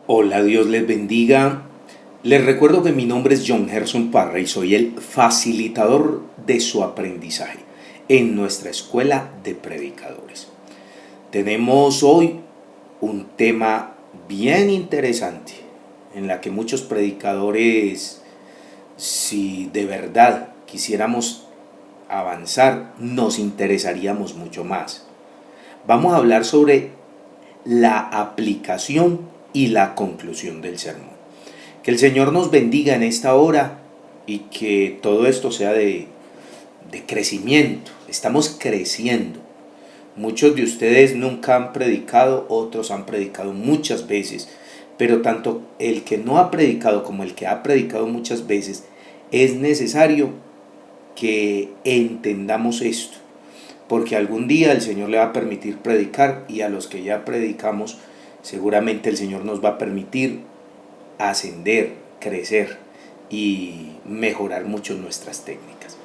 Hola, Dios les bendiga. Les recuerdo que mi nombre es John Gerson Parra y soy el facilitador de su aprendizaje en nuestra escuela de predicadores. Tenemos hoy un tema bien interesante en la que muchos predicadores, si de verdad quisiéramos avanzar, nos interesaríamos mucho más. Vamos a hablar sobre la aplicación y la conclusión del sermón. Que el Señor nos bendiga en esta hora y que todo esto sea de crecimiento. Estamos creciendo. Muchos de ustedes nunca han predicado, otros han predicado muchas veces, pero tanto el que no ha predicado como el que ha predicado muchas veces, es necesario que entendamos esto, porque algún día el Señor le va a permitir predicar y a los que ya predicamos, seguramente el Señor nos va a permitir ascender, crecer y mejorar mucho nuestras técnicas.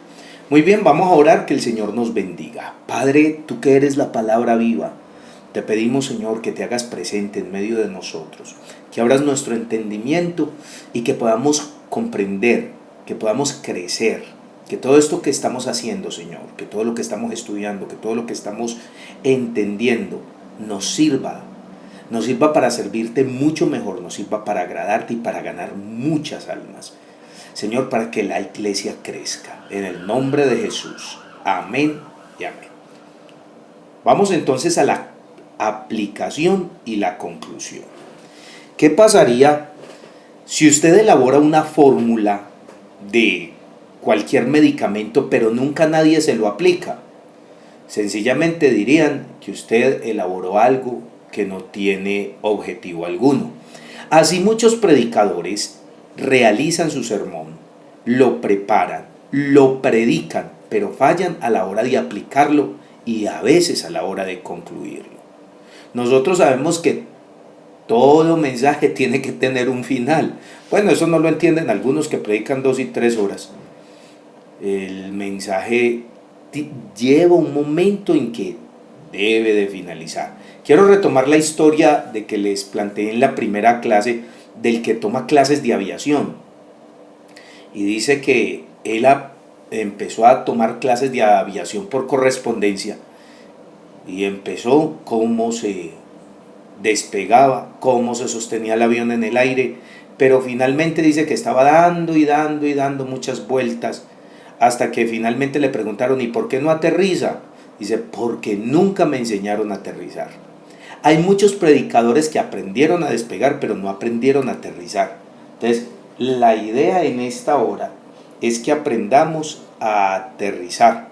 Muy bien, vamos a orar que el Señor nos bendiga. Padre, tú que eres la palabra viva, te pedimos, Señor, que te hagas presente en medio de nosotros, que abras nuestro entendimiento y que podamos comprender, que podamos crecer, que todo esto que estamos haciendo, Señor, que todo lo que estamos estudiando, que todo lo que estamos entendiendo, nos sirva para servirte mucho mejor, nos sirva para agradarte y para ganar muchas almas. Señor, para que la iglesia crezca. En el nombre de Jesús. Amén y amén. Vamos entonces a la aplicación y la conclusión. ¿Qué pasaría si usted elabora una fórmula de cualquier medicamento, pero nunca nadie se lo aplica? Sencillamente dirían que usted elaboró algo que no tiene objetivo alguno. Así muchos predicadores realizan su sermón, lo preparan, lo predican, pero fallan a la hora de aplicarlo y a veces a la hora de concluirlo. Nosotros sabemos que todo mensaje tiene que tener un final. Bueno, eso no lo entienden algunos que predican 2 y 3 horas. El mensaje lleva un momento en que debe de finalizar. Quiero retomar la historia de que les planteé en la primera clase del que toma clases de aviación. Y dice que él empezó a tomar clases de aviación por correspondencia y empezó cómo se despegaba, cómo se sostenía el avión en el aire, pero finalmente dice que estaba dando y dando y dando muchas vueltas hasta que finalmente le preguntaron: ¿y por qué no aterriza? Dice: porque nunca me enseñaron a aterrizar. Hay muchos predicadores que aprendieron a despegar, pero no aprendieron a aterrizar. Entonces, la idea en esta hora es que aprendamos a aterrizar,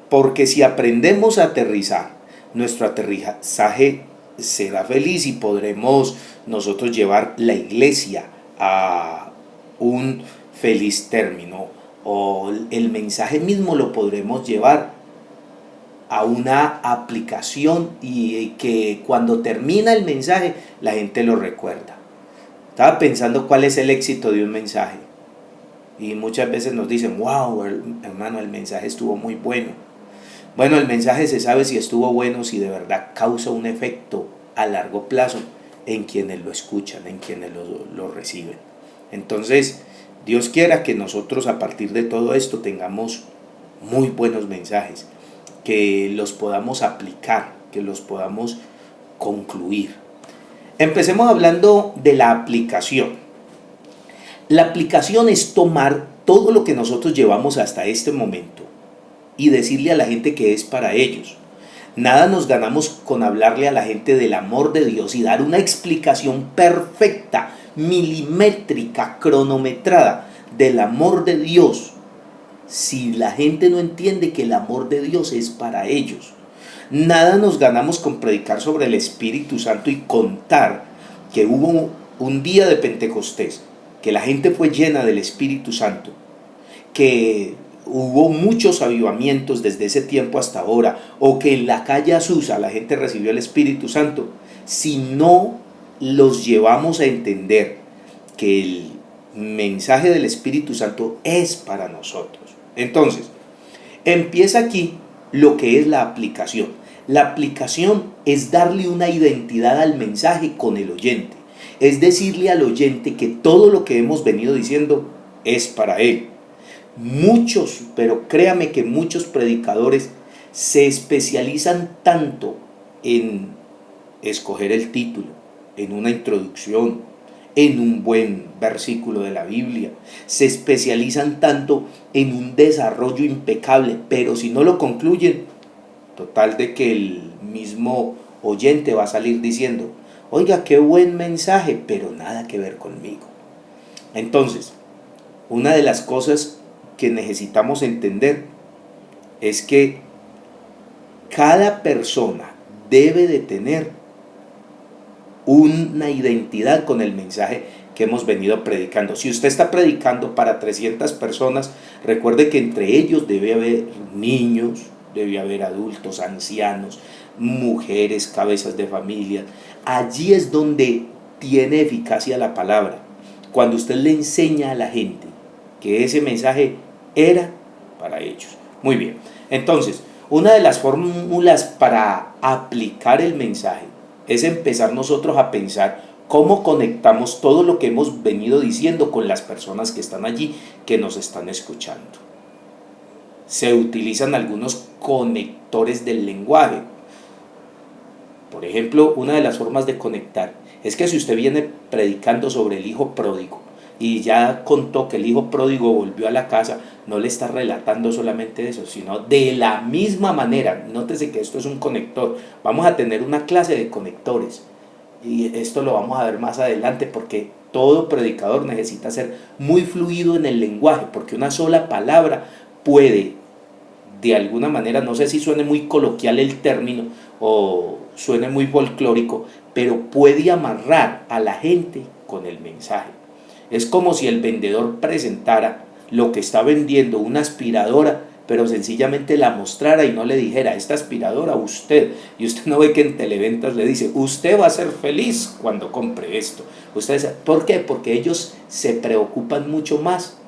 porque si aprendemos a aterrizar, nuestro aterrizaje será feliz y podremos nosotros llevar la iglesia a un feliz término, o el mensaje mismo lo podremos llevar a una aplicación y que cuando termina el mensaje la gente lo recuerda. Estaba pensando cuál es el éxito de un mensaje y muchas veces nos dicen: wow, hermano, el mensaje estuvo muy bueno. Bueno, el mensaje se sabe si estuvo bueno, si de verdad causa un efecto a largo plazo en quienes lo escuchan, en quienes lo reciben. Entonces, Dios quiera que nosotros a partir de todo esto tengamos muy buenos mensajes, que los podamos aplicar, que los podamos concluir. Empecemos hablando de la aplicación. La aplicación es tomar todo lo que nosotros llevamos hasta este momento y decirle a la gente que es para ellos. Nada nos ganamos con hablarle a la gente del amor de Dios y dar una explicación perfecta, milimétrica, cronometrada del amor de Dios, si la gente no entiende que el amor de Dios es para ellos. Nada nos ganamos con predicar sobre el Espíritu Santo y contar que hubo un día de Pentecostés, que la gente fue llena del Espíritu Santo, que hubo muchos avivamientos desde ese tiempo hasta ahora, o que en la calle Azusa la gente recibió el Espíritu Santo, si no los llevamos a entender que el mensaje del Espíritu Santo es para nosotros. Entonces, empieza aquí lo que es la aplicación. La aplicación es darle una identidad al mensaje con el oyente. Es decirle al oyente que todo lo que hemos venido diciendo es para él. Muchos, pero créame que muchos predicadores se especializan tanto en escoger el título, en una introducción, en un buen versículo de la Biblia. Se especializan tanto en un desarrollo impecable, pero si no lo concluyen, total de que el mismo oyente va a salir diciendo, oiga, qué buen mensaje, pero nada que ver conmigo. Entonces, una de las cosas que necesitamos entender es que cada persona debe de tener una identidad con el mensaje que hemos venido predicando. Si usted está predicando para 300 personas, recuerde que entre ellos debe haber niños, debe haber adultos, ancianos, mujeres, cabezas de familia. Allí es donde tiene eficacia la palabra. Cuando usted le enseña a la gente que ese mensaje era para ellos. Muy bien. Entonces, una de las fórmulas para aplicar el mensaje es empezar nosotros a pensar cómo conectamos todo lo que hemos venido diciendo con las personas que están allí, que nos están escuchando. Se utilizan algunos conectores del lenguaje. Por ejemplo, una de las formas de conectar es que si usted viene predicando sobre el hijo pródigo y ya contó que el hijo pródigo volvió a la casa, no le está relatando solamente eso, sino de la misma manera. Nótese que esto es un conector. Vamos a tener una clase de conectores y esto lo vamos a ver más adelante, porque todo predicador necesita ser muy fluido en el lenguaje, porque una sola palabra puede, de alguna manera, no sé si suene muy coloquial el término o suene muy folclórico, pero puede amarrar a la gente con el mensaje. Es como si el vendedor presentara lo que está vendiendo, una aspiradora, pero sencillamente la mostrara y no le dijera, esta aspiradora usted, y usted no ve que en Televentas le dice, usted va a ser feliz cuando compre esto. Ustedes, ¿por qué? Porque ellos se preocupan mucho más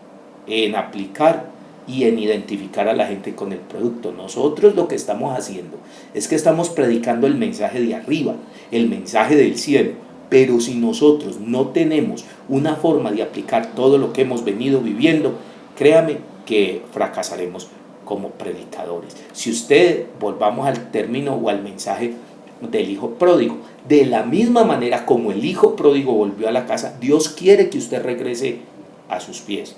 en aplicar y en identificar a la gente con el producto. Nosotros lo que estamos haciendo es que estamos predicando el mensaje de arriba, el mensaje del cielo, pero si nosotros no tenemos una forma de aplicar todo lo que hemos venido viviendo, créame que fracasaremos como predicadores. Si usted, volvamos al término o al mensaje del hijo pródigo, de la misma manera como el hijo pródigo volvió a la casa, Dios quiere que usted regrese a sus pies.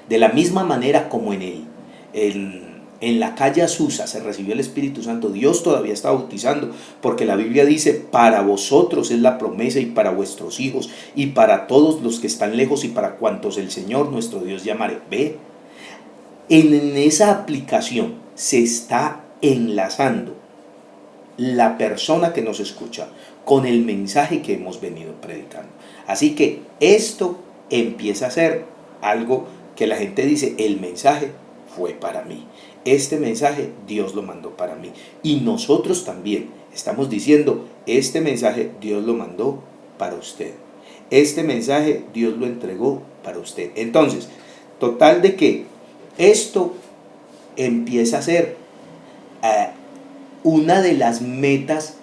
De la misma manera como en la calle Azusa se recibió el Espíritu Santo, Dios todavía está bautizando, porque la Biblia dice, para vosotros es la promesa y para vuestros hijos y para todos los que están lejos y para cuantos el Señor nuestro Dios llamare. Ve, en esa aplicación se está enlazando la persona que nos escucha con el mensaje que hemos venido predicando. Así que esto empieza a ser algo que la gente dice, el mensaje fue para mí. Este mensaje Dios lo mandó para mí. Y nosotros también estamos diciendo, este mensaje Dios lo mandó para usted. Este mensaje Dios lo entregó para usted. Entonces, total de que esto empieza a ser una de las metas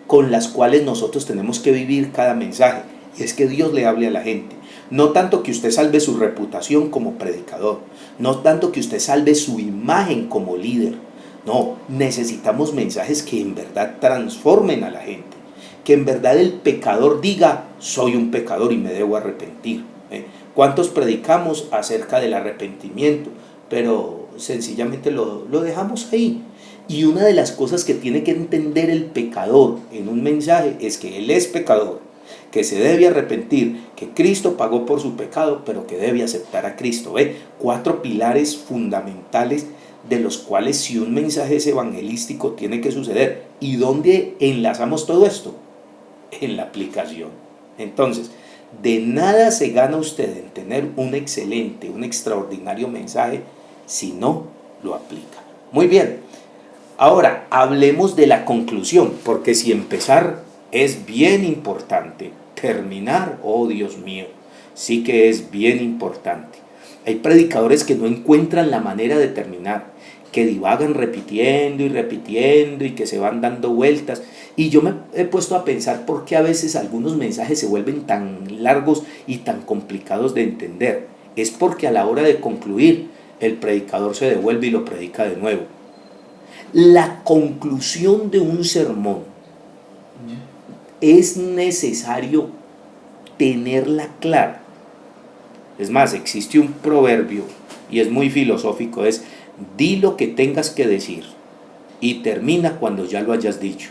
con las cuales nosotros tenemos que vivir cada mensaje. Y es que Dios le hable a la gente. No tanto que usted salve su reputación como predicador, no tanto que usted salve su imagen como líder. No, necesitamos mensajes que en verdad transformen a la gente, que en verdad el pecador diga, soy un pecador y me debo arrepentir. ¿Cuántos predicamos acerca del arrepentimiento? Pero sencillamente lo dejamos ahí. Y una de las cosas que tiene que entender el pecador en un mensaje es que él es pecador, que se debe arrepentir, que Cristo pagó por su pecado, pero que debe aceptar a Cristo. 4 pilares fundamentales de los cuales si un mensaje es evangelístico tiene que suceder. ¿Y dónde enlazamos todo esto? En la aplicación. Entonces, de nada se gana usted en tener un excelente, un extraordinario mensaje si no lo aplica. Muy bien, ahora hablemos de la conclusión, porque si empezar es bien importante, terminar, oh Dios mío, sí que es bien importante. Hay predicadores que no encuentran la manera de terminar, que divagan repitiendo y repitiendo y que se van dando vueltas. Y yo he puesto a pensar por qué a veces algunos mensajes se vuelven tan largos y tan complicados de entender. Es porque a la hora de concluir, el predicador se devuelve y lo predica de nuevo. La conclusión de un sermón es necesario tenerla clara. Es más, existe un proverbio y es muy filosófico, es: di lo que tengas que decir y termina cuando ya lo hayas dicho.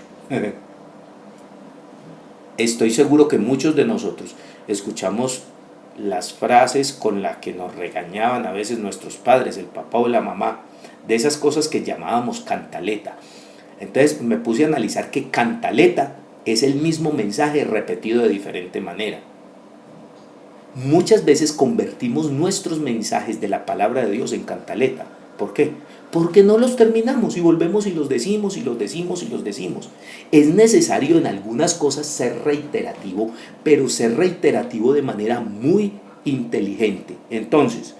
Estoy seguro que muchos de nosotros escuchamos las frases con las que nos regañaban a veces nuestros padres, el papá o la mamá, de esas cosas que llamábamos cantaleta. Entonces me puse a analizar que cantaleta es el mismo mensaje repetido de diferente manera. Muchas veces convertimos nuestros mensajes de la palabra de Dios en cantaleta. ¿Por qué? Porque no los terminamos y volvemos y los decimos y los decimos y los decimos. Es necesario en algunas cosas ser reiterativo, pero ser reiterativo de manera muy inteligente. Entonces,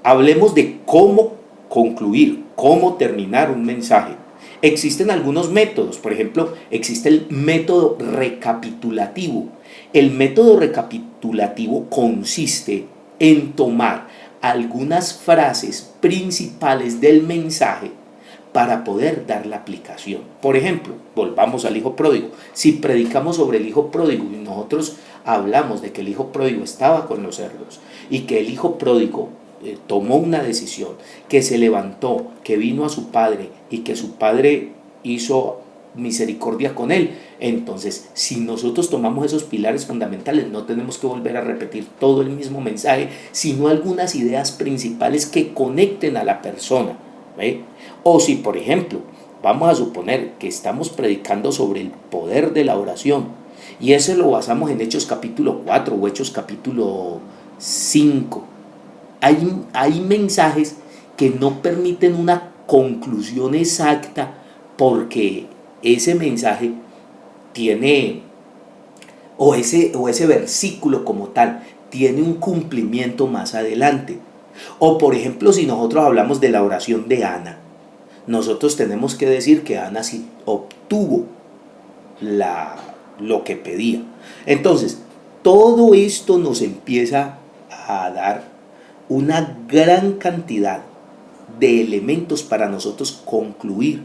hablemos de cómo concluir, cómo terminar un mensaje. Existen algunos métodos, por ejemplo, existe el método recapitulativo. El método recapitulativo consiste en tomar algunas frases principales del mensaje para poder dar la aplicación. Por ejemplo, volvamos al hijo pródigo. Si predicamos sobre el hijo pródigo y nosotros hablamos de que el hijo pródigo estaba con los cerdos y que el hijo pródigo tomó una decisión, que se levantó, que vino a su padre y que su padre hizo misericordia con él, entonces si nosotros tomamos esos pilares fundamentales, no tenemos que volver a repetir todo el mismo mensaje, sino algunas ideas principales que conecten a la persona, ¿ve? O si, por ejemplo, vamos a suponer que estamos predicando sobre el poder de la oración y eso lo basamos en Hechos capítulo 4 o Hechos capítulo 5, hay mensajes que no permiten una conclusión exacta porque ese mensaje tiene, o ese versículo como tal, tiene un cumplimiento más adelante. O por ejemplo, si nosotros hablamos de la oración de Ana, nosotros tenemos que decir que Ana sí obtuvo lo que pedía. Entonces, todo esto nos empieza a dar una gran cantidad de elementos para nosotros concluir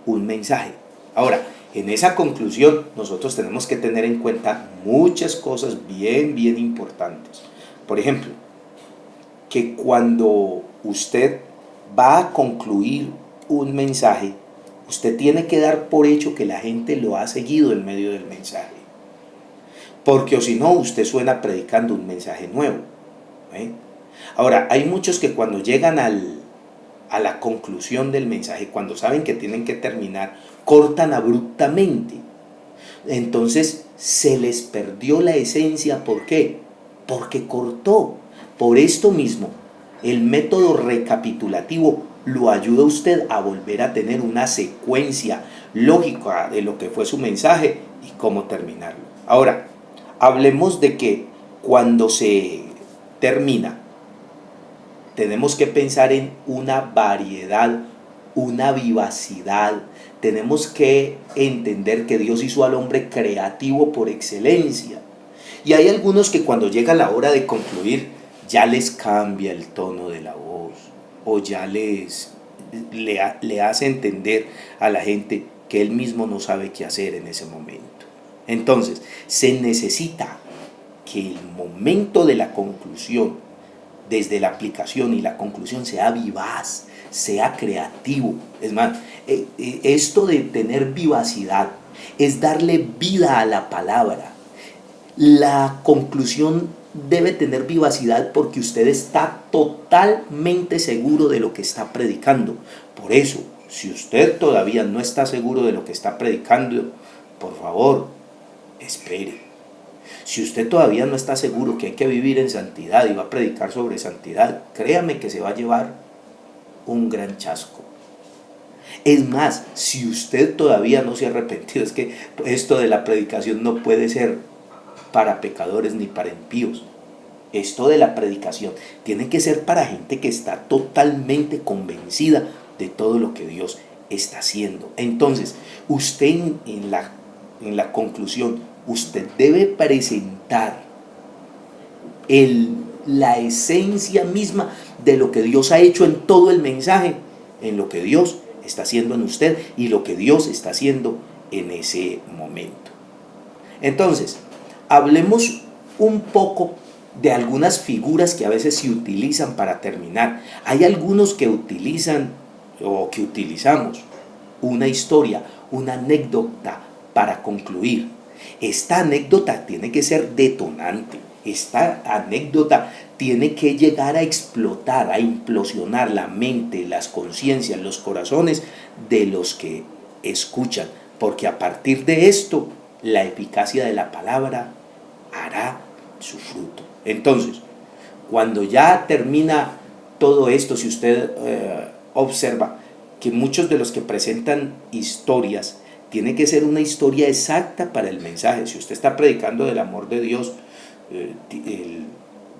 un mensaje. Ahora, en esa conclusión nosotros tenemos que tener en cuenta muchas cosas bien importantes. Por ejemplo, que cuando usted va a concluir un mensaje, usted tiene que dar por hecho que la gente lo ha seguido en medio del mensaje. Porque o si no, usted suena predicando un mensaje nuevo, ¿eh? Ahora, hay muchos que cuando llegan a la conclusión del mensaje, cuando saben que tienen que terminar, cortan abruptamente. Entonces se les perdió la esencia. ¿Por qué? Porque cortó. Por esto mismo, el método recapitulativo lo ayuda a usted a volver a tener una secuencia lógica de lo que fue su mensaje y cómo terminarlo. Ahora, hablemos de que cuando se termina, tenemos que pensar en una variedad, una vivacidad. Tenemos que entender que Dios hizo al hombre creativo por excelencia. Y hay algunos que cuando llega la hora de concluir, ya les cambia el tono de la voz o ya le hace entender a la gente que él mismo no sabe qué hacer en ese momento. Entonces, se necesita que el momento de la conclusión, desde la aplicación y la conclusión, sea vivaz, sea creativo. Es más, esto de tener vivacidad es darle vida a la palabra. La conclusión debe tener vivacidad porque usted está totalmente seguro de lo que está predicando. Por eso, si usted todavía no está seguro de lo que está predicando, por favor, espere. Si usted todavía no está seguro que hay que vivir en santidad y va a predicar sobre santidad, créame que se va a llevar un gran chasco. Es más, si usted todavía no se ha arrepentido, es que esto de la predicación no puede ser para pecadores ni para impíos. Esto de la predicación tiene que ser para gente que está totalmente convencida de todo lo que Dios está haciendo. Entonces, usted en la en la conclusión, usted debe presentar la esencia misma de lo que Dios ha hecho en todo el mensaje, en lo que Dios está haciendo en usted y lo que Dios está haciendo en ese momento. Entonces, hablemos un poco de algunas figuras que a veces se utilizan para terminar. Hay algunos que utilizan o que utilizamos una historia, una anécdota para concluir. Esta anécdota tiene que ser detonante. Esta anécdota tiene que llegar a explotar, a implosionar la mente, las conciencias, los corazones de los que escuchan, porque a partir de esto la eficacia de la palabra hará su fruto. Entonces, cuando ya termina todo esto, si usted observa que muchos de los que presentan historias, tiene que ser una historia exacta para el mensaje. Si usted está predicando del amor de Dios, el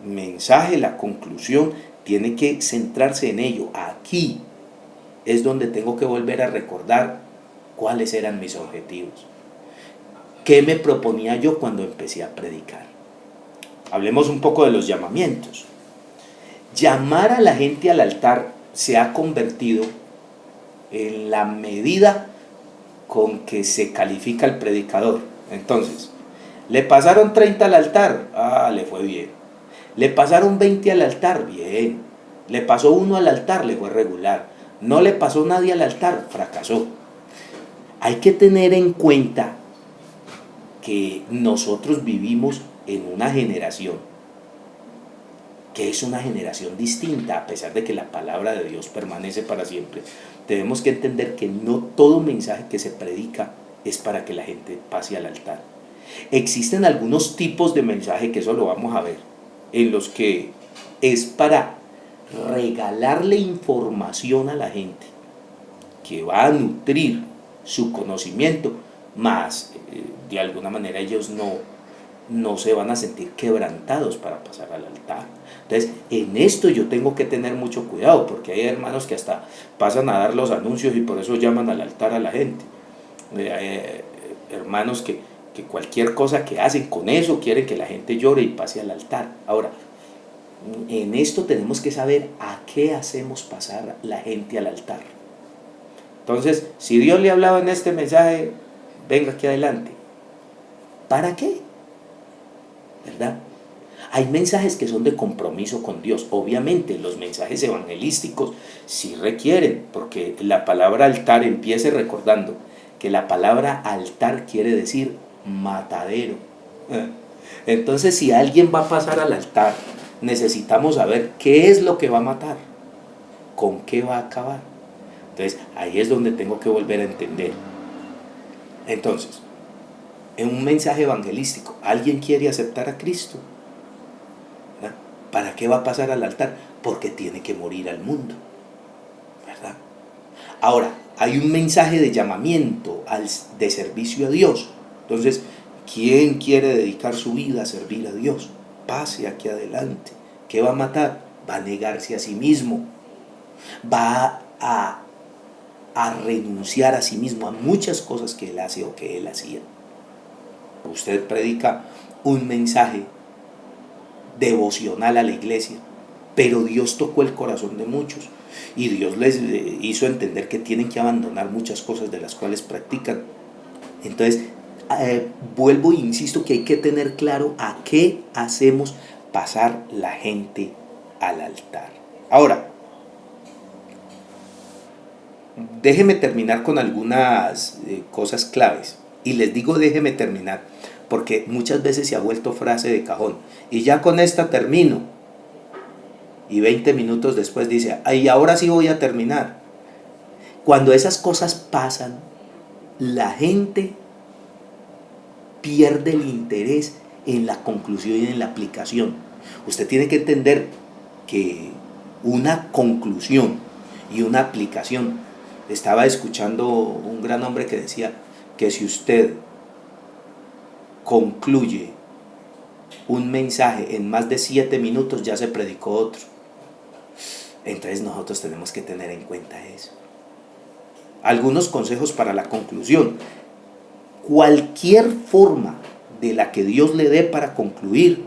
mensaje, la conclusión, tiene que centrarse en ello. Aquí es donde tengo que volver a recordar cuáles eran mis objetivos. ¿Qué me proponía yo cuando empecé a predicar? Hablemos un poco de los llamamientos. Llamar a la gente al altar se ha convertido en la medida con que se califica el predicador. Entonces, le pasaron 30 al altar, le fue bien. Le pasaron 20 al altar, bien. Le pasó uno al altar, le fue regular. No le pasó nadie al altar, fracasó. Hay que tener en cuenta que nosotros vivimos en una generación que es una generación distinta, a pesar de que la palabra de Dios permanece para siempre. Tenemos que entender que no todo mensaje que se predica es para que la gente pase al altar. Existen algunos tipos de mensaje, que eso lo vamos a ver, en los que es para regalarle información a la gente que va a nutrir su conocimiento, más de alguna manera ellos no se van a sentir quebrantados para pasar al altar. Entonces, en esto yo tengo que tener mucho cuidado, porque hay hermanos que hasta pasan a dar los anuncios y por eso llaman al altar a la gente. Hermanos que cualquier cosa que hacen con eso quieren que la gente llore y pase al altar. Ahora, en esto tenemos que saber a qué hacemos pasar la gente al altar. Entonces, si Dios le ha hablado en este mensaje, venga aquí adelante. ¿Para qué? ¿Verdad? Hay mensajes que son de compromiso con Dios. Obviamente los mensajes evangelísticos sí requieren, porque la palabra altar, empiece recordando que la palabra altar quiere decir matadero. Entonces, si alguien va a pasar al altar, necesitamos saber qué es lo que va a matar, con qué va a acabar. Entonces, ahí es donde tengo que volver a entender. Entonces, en un mensaje evangelístico, ¿alguien quiere aceptar a Cristo? ¿Verdad? ¿Para qué va a pasar al altar? Porque tiene que morir al mundo, ¿verdad? Ahora, hay un mensaje de llamamiento, de servicio a Dios. Entonces, ¿quién quiere dedicar su vida a servir a Dios? Pase aquí adelante. ¿Qué va a matar? Va a negarse a sí mismo. Va a renunciar a sí mismo a muchas cosas que él hace o que él hacía. Usted predica un mensaje devocional a la iglesia, pero Dios tocó el corazón de muchos y Dios les hizo entender que tienen que abandonar muchas cosas de las cuales practican. Entonces, vuelvo e insisto que hay que tener claro a qué hacemos pasar la gente al altar. Ahora, déjeme terminar con algunas cosas claves. Y les digo déjeme terminar, porque muchas veces se ha vuelto frase de cajón. Y ya con esta termino. Y 20 minutos después dice, y ahora sí voy a terminar. Cuando esas cosas pasan, la gente pierde el interés en la conclusión y en la aplicación. Usted tiene que entender que una conclusión y una aplicación. Estaba escuchando un gran hombre que decía que si usted concluye un mensaje en más de 7 minutos, ya se predicó otro. Entonces nosotros tenemos que tener en cuenta eso. Algunos consejos para la conclusión. cualquier forma de la que Dios le dé para concluir,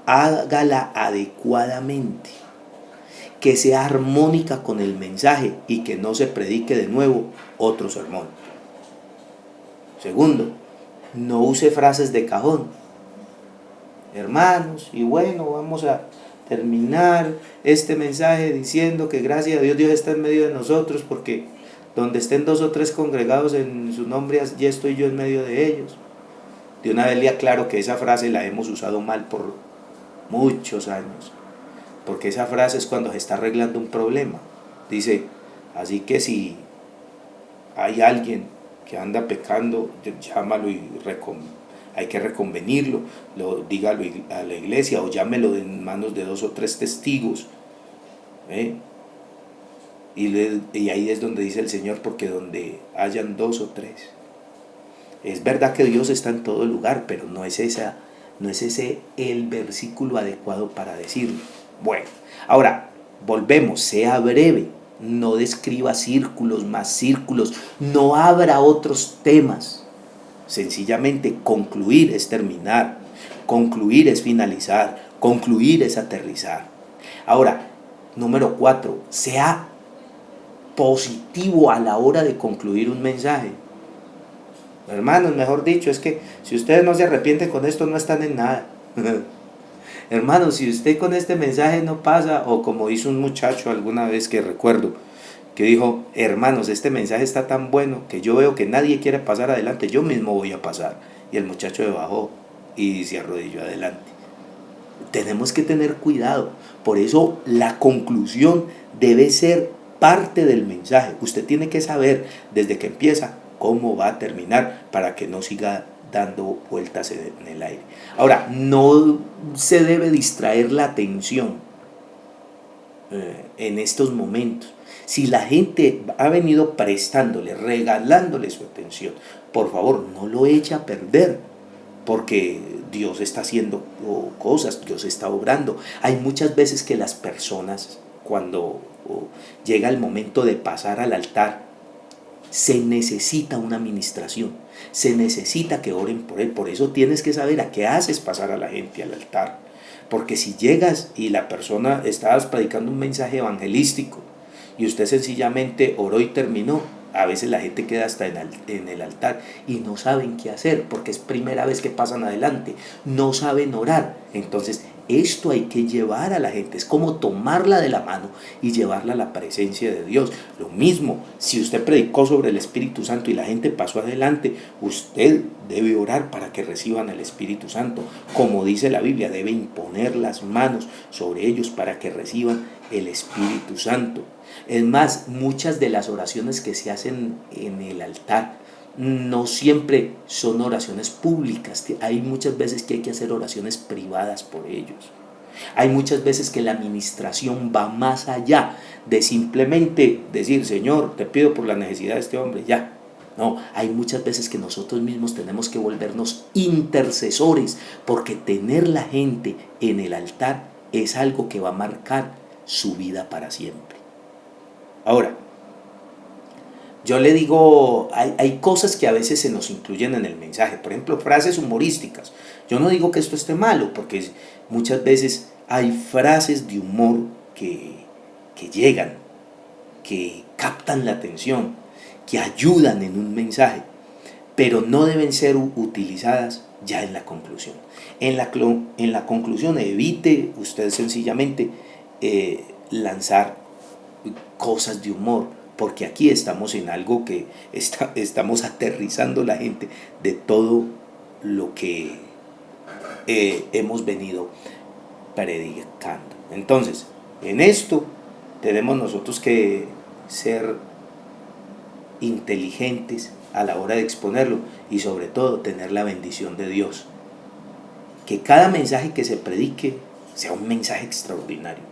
hágala adecuadamente, que sea armónica con el mensaje y que no se predique de nuevo otro sermón. Segundo, no use frases de cajón. Hermanos, y bueno, vamos a terminar este mensaje diciendo que gracias a Dios, Dios está en medio de nosotros, porque donde estén 2 o 3 congregados en su nombre, ya estoy yo en medio de ellos. De una vez le aclaro que esa frase la hemos usado mal por muchos años, porque esa frase es cuando se está arreglando un problema. Dice, así que si hay alguien que anda pecando, llámalo y hay que reconvenirlo, dígalo a la iglesia o llámelo en manos de 2 o 3 testigos. Y ahí es donde dice el Señor, porque donde hayan 2 o 3. Es verdad que Dios está en todo lugar, pero no es ese el versículo adecuado para decirlo. Bueno, ahora volvemos, sea breve, no describa círculos, más círculos, no abra otros temas. Sencillamente concluir es terminar, concluir es finalizar, concluir es aterrizar. Ahora, número 4, sea positivo a la hora de concluir un mensaje. Hermanos, mejor dicho, es que si ustedes no se arrepienten con esto, no están en nada. Hermanos, si usted con este mensaje no pasa, o como hizo un muchacho alguna vez que recuerdo, que dijo, hermanos, este mensaje está tan bueno que yo veo que nadie quiere pasar adelante, yo mismo voy a pasar. Y el muchacho se bajó y se arrodilló adelante. Tenemos que tener cuidado, por eso la conclusión debe ser parte del mensaje. Usted tiene que saber desde que empieza cómo va a terminar para que no siga dando vueltas en el aire. Ahora, no se debe distraer la atención en estos momentos. Si la gente ha venido prestándole, regalándole su atención, por favor, no lo eche a perder, porque Dios está haciendo cosas, Dios está obrando. Hay muchas veces que las personas, cuando llega el momento de pasar al altar, se necesita una administración, se necesita que oren por él. Por eso tienes que saber a qué haces pasar a la gente al altar, porque si llegas y la persona estabas predicando un mensaje evangelístico y usted sencillamente oró y terminó, a veces la gente queda hasta en el altar y no saben qué hacer, porque es primera vez que pasan adelante, no saben orar. Entonces esto hay que llevar a la gente, es como tomarla de la mano y llevarla a la presencia de Dios. Lo mismo, si usted predicó sobre el Espíritu Santo y la gente pasó adelante, usted debe orar para que reciban el Espíritu Santo. Como dice la Biblia, debe imponer las manos sobre ellos para que reciban el Espíritu Santo. Es más, muchas de las oraciones que se hacen en el altar no siempre son oraciones públicas. Hay muchas veces que hay que hacer oraciones privadas por ellos. Hay muchas veces que la administración va más allá de simplemente decir, Señor, te pido por la necesidad de este hombre, ya. No, hay muchas veces que nosotros mismos tenemos que volvernos intercesores, porque tener la gente en el altar es algo que va a marcar su vida para siempre. Ahora, yo le digo, hay cosas que a veces se nos incluyen en el mensaje, por ejemplo, frases humorísticas. Yo no digo que esto esté malo, porque muchas veces hay frases de humor que llegan, que captan la atención, que ayudan en un mensaje, pero no deben ser utilizadas ya en la conclusión. En la conclusión evite usted sencillamente lanzar cosas de humor, porque aquí estamos en algo que estamos aterrizando la gente de todo lo que hemos venido predicando. Entonces, en esto tenemos nosotros que ser inteligentes a la hora de exponerlo y sobre todo tener la bendición de Dios. Que cada mensaje que se predique sea un mensaje extraordinario.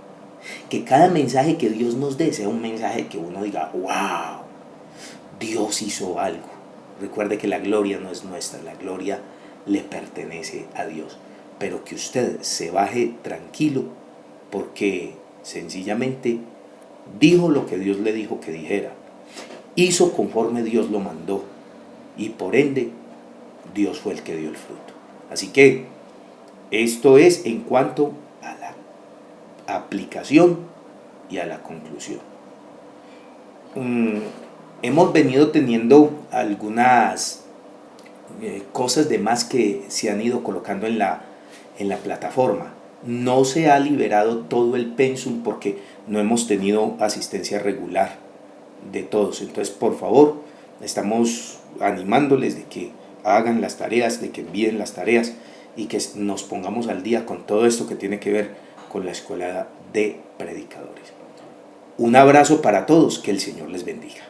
Que cada mensaje que Dios nos dé sea un mensaje que uno diga, wow, Dios hizo algo. Recuerde que la gloria no es nuestra, la gloria le pertenece a Dios. Pero que usted se baje tranquilo porque sencillamente dijo lo que Dios le dijo que dijera. Hizo conforme Dios lo mandó y por ende Dios fue el que dio el fruto. Así que esto es en cuanto a la aplicación y a la conclusión. Hemos venido teniendo algunas cosas de más que se han ido colocando en la plataforma. No se ha liberado todo el pensum porque no hemos tenido asistencia regular de todos. Entonces, por favor, estamos animándoles de que hagan las tareas, de que envíen las tareas y que nos pongamos al día con todo esto que tiene que ver con la escuela de predicadores. Un abrazo para todos, que el Señor les bendiga.